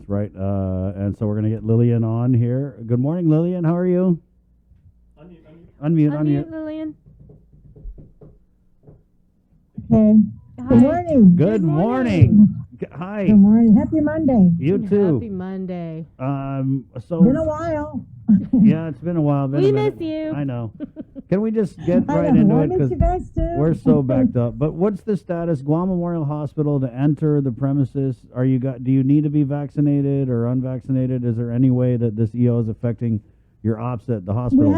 right? And so we're going to get Lillian on here. Good morning, Lillian. How are you? Unmute. Lillian. Okay. Hi. Good morning. Good morning. Hi. Good morning. Happy Monday. You too. Happy Monday. So Been a while. yeah, it's been a while. We miss you. I know. Can we just get I right know. into I it? miss you guys too. We're so backed up. But what's the status? Guam Memorial Hospital to enter the premises. Do you need to be vaccinated or unvaccinated? Is there any way that this EO is affecting your ops at the hospital?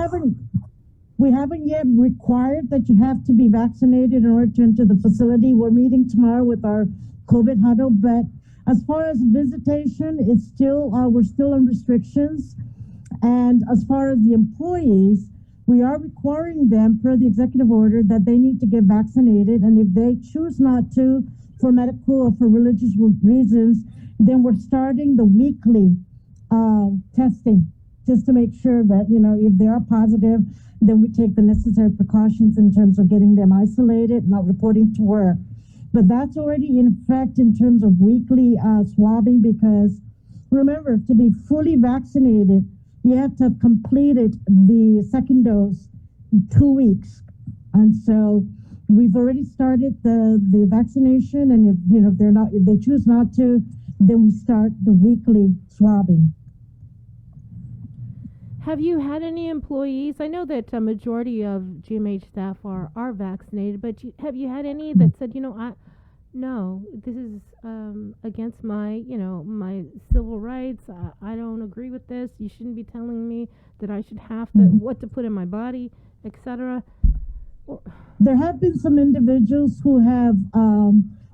We haven't yet required that you have to be vaccinated in order to enter the facility. We're meeting tomorrow with our COVID huddle, but as far as visitation, it's still we're still on restrictions. And as far as the employees, we are requiring them per the executive order that they need to get vaccinated. And if they choose not to for medical or for religious reasons, then we're starting the weekly testing just to make sure that, if they are positive, then we take the necessary precautions in terms of getting them isolated, not reporting to work. But that's already in effect in terms of weekly swabbing, because remember, to be fully vaccinated, you have to have completed the second dose in 2 weeks. And so we've already started the vaccination, and if they choose not to, then we start the weekly swabbing. Have you had any employees? I know that a majority of GMH staff are vaccinated, but have you had any that said, no, this is against my civil rights. I don't agree with this. You shouldn't be telling me that I should have to what to put in my body, etc. There have been some individuals who have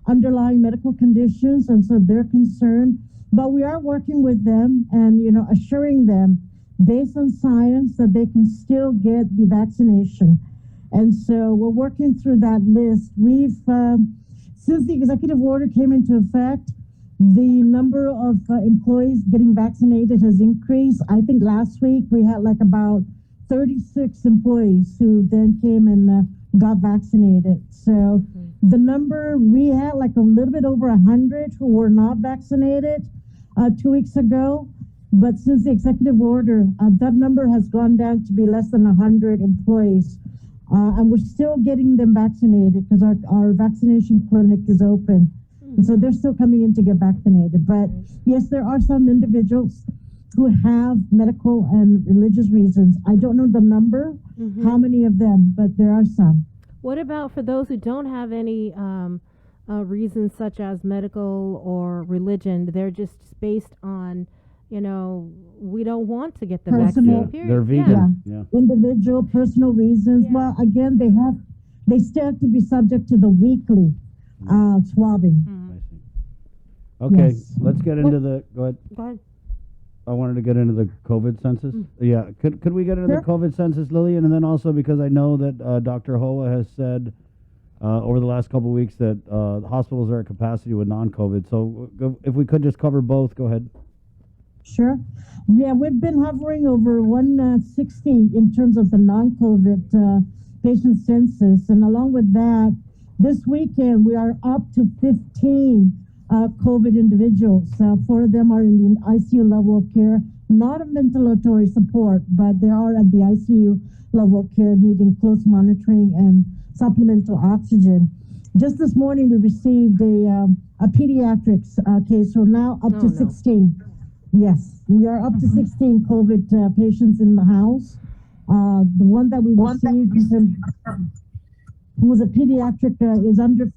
underlying medical conditions, and so they're concerned. But we are working with them and assuring them, based on science, that they can still get the vaccination. And so we're working through that list. We've since the executive order came into effect, the number of employees getting vaccinated has increased. I think last week we had like about 36 employees who then came and got vaccinated. So the number, we had like a little bit over 100 who were not vaccinated 2 weeks ago. But since the executive order, that number has gone down to be less than 100 employees. And we're still getting them vaccinated because our vaccination clinic is open. And so they're still coming in to get vaccinated. But yes, there are some individuals who have medical and religious reasons. I don't know the number, how many of them, but there are some. What about for those who don't have any reasons such as medical or religion? They're just based on we don't want to get the vaccine. Period. They're vegan. Yeah. Individual, personal reasons. Yeah. Well, again, they still have to be subject to the weekly swabbing. Okay, yes. Let's get into go ahead. Go ahead. I wanted to get into the COVID census. Yeah, could we get into the COVID census, Lillian? And then also, because I know that Dr. Hoa has said over the last couple of weeks that hospitals are at capacity with non-COVID. So if we could just cover both, go ahead. Sure. Yeah, we've been hovering over 160 in terms of the non-COVID patient census. And along with that, this weekend we are up to 15 COVID individuals. 4 of them are in the ICU level of care, not a ventilatory support, but they are at the ICU level of care needing close monitoring and supplemental oxygen. Just this morning we received a pediatrics case. We're now up to 16. Yes, we are up to 16 COVID patients in the house. The one that we received who was a pediatric is under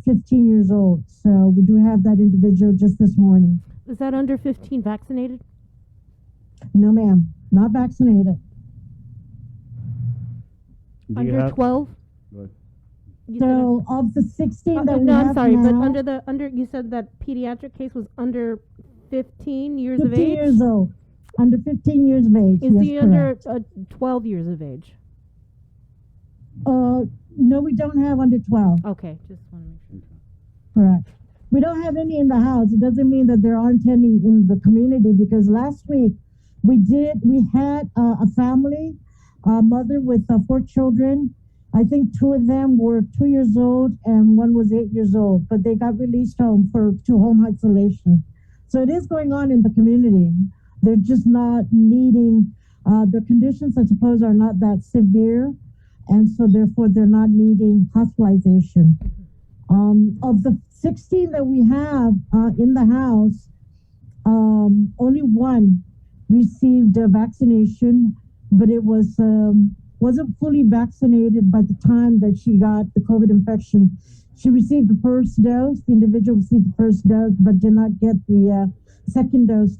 15 years old. So we do have that individual just this morning. Is that under 15 vaccinated? No, ma'am, not vaccinated. Under 12? So of the 16 that we no, have I'm sorry, now, but under you said that pediatric case was under 15 years of age? 15 years old. Under 15 years of age. Is yes, he under 12 years of age? No, we don't have under 12. Okay, just want to make sure. Correct. We don't have any in the house. It doesn't mean that there aren't any in the community, because last week we had a family, a mother with 4 children. I think 2 of them were 2 years old and 1 was 8 years old, but they got released home to home isolation. So it is going on in the community. They're just not needing, their conditions, I suppose, are not that severe. And so therefore they're not needing hospitalization. Of the 16 that we have in the house, only one received a vaccination, but it wasn't fully vaccinated by the time that she got the COVID infection. She received the first dose. The individual received the first dose, but did not get the second dose.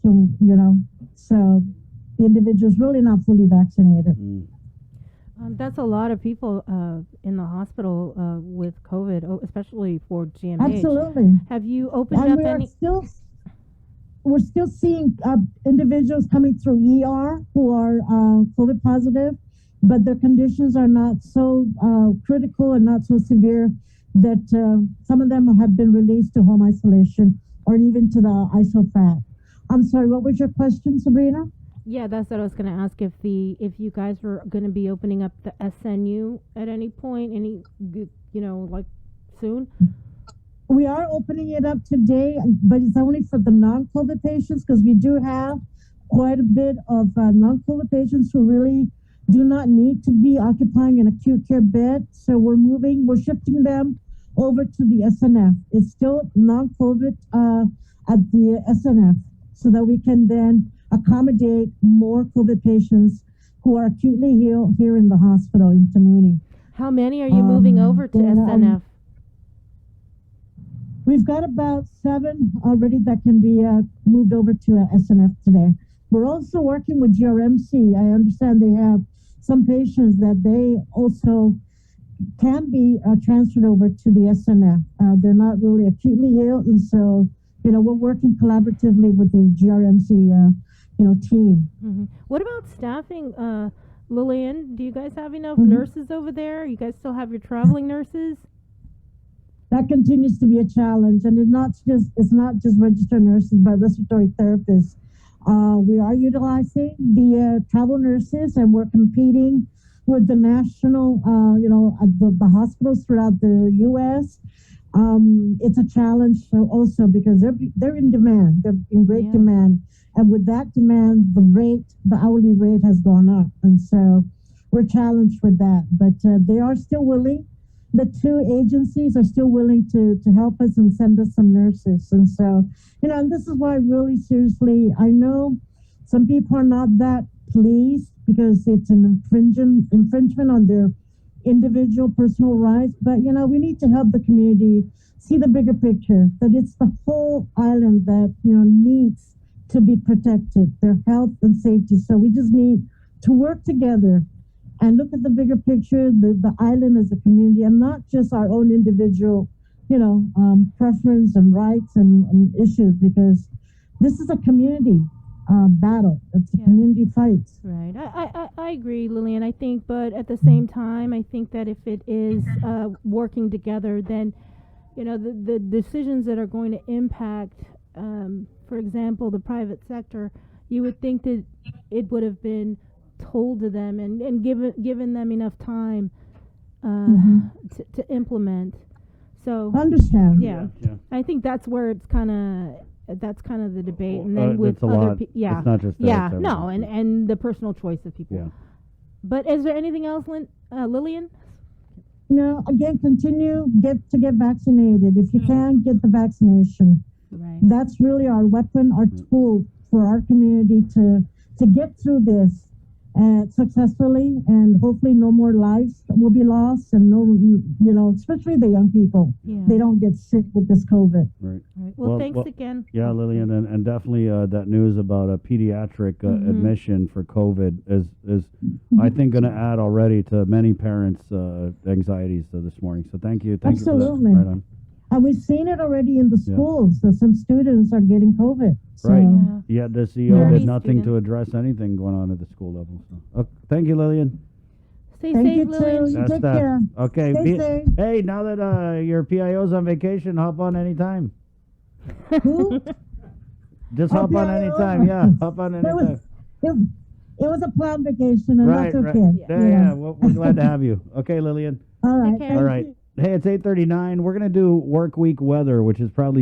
So the individual is really not fully vaccinated. That's a lot of people in the hospital with COVID, especially for GMH. Absolutely. Have you opened And up we are any? we're still seeing individuals coming through ER who are COVID positive, but their conditions are not so critical and not so severe that some of them have been released to home isolation or even to the ISOFAT. I'm sorry, what was your question, Sabrina? Yeah, that's what I was going to ask. If you guys were going to be opening up the SNU at any point, like soon. We are opening it up today, but it's only for the non-COVID patients because we do have quite a bit of non-COVID patients who really do not need to be occupying an acute care bed. So we're shifting them over to the SNF. It's still non-COVID at the SNF so that we can then accommodate more COVID patients who are acutely ill here in the hospital in Tamuini. How many are you moving over to SNF? We've got about 7 already that can be moved over to SNF today. We're also working with GRMC. I understand they have some patients that they also can be transferred over to the SNF. They're not really acutely ill, and so we're working collaboratively with the GRMC team. Mm-hmm. What about staffing, Lillian? Do you guys have enough nurses over there? You guys still have your traveling nurses? That continues to be a challenge, and it's not just registered nurses, but respiratory therapists. We are utilizing the travel nurses, and we're competing with the national, the hospitals throughout the U.S. It's a challenge also because they're in demand. They're in great demand, and with that demand, the hourly rate has gone up, and so we're challenged with that. But they are still willing. The 2 agencies are still willing to help us and send us some nurses. And so, and this is why really seriously, I know some people are not that pleased because it's an infringement on their individual personal rights. But, we need to help the community see the bigger picture, that it's the whole island that, needs to be protected, their health and safety. So we just need to work together and look at the bigger picture, the island as a community, and not just our own individual, preference and rights and issues, because this is a community battle. It's a community fight. Right. I agree, Lillian. I think, but at the same time, I think that if it is working together, then, the decisions that are going to impact, for example, the private sector, you would think that it would have been told to them and given them enough time to implement. So understand. Yeah. I think that's where it's kind of the debate, and then with it's a other lot. people, It's not just that, it's no, and the personal choice of people. Yeah. But is there anything else, Lillian? No, again, continue get vaccinated. If you can, get the vaccination. Right. That's really our weapon, our tool for our community to get through this successfully, and hopefully no more lives will be lost, and especially the young people, they don't get sick with this COVID. Right. Well, thanks again. Yeah, Lillian, and definitely that news about a pediatric admission for COVID is I think going to add already to many parents' anxieties this morning. So thank you. Absolutely. You for that. Right on. And we've seen it already in the schools. So some students are getting COVID. So. Right. Yeah, the CEO did nothing student. to address anything going on at the school level. So. Thank you, Lillian. Stay Thank safe, you Lillian. too. That's Take that. care. Okay. Stay safe. Hey, now that your PIO's on vacation, hop on anytime. Who? Just Our hop on PIO? anytime. Yeah, hop on anytime. It was a planned vacation, and Right, that's right. okay. Yeah, we're glad to have you. Okay, Lillian. All right. Take care. All right. Hey, it's 8:39. We're going to do work week weather, which is probably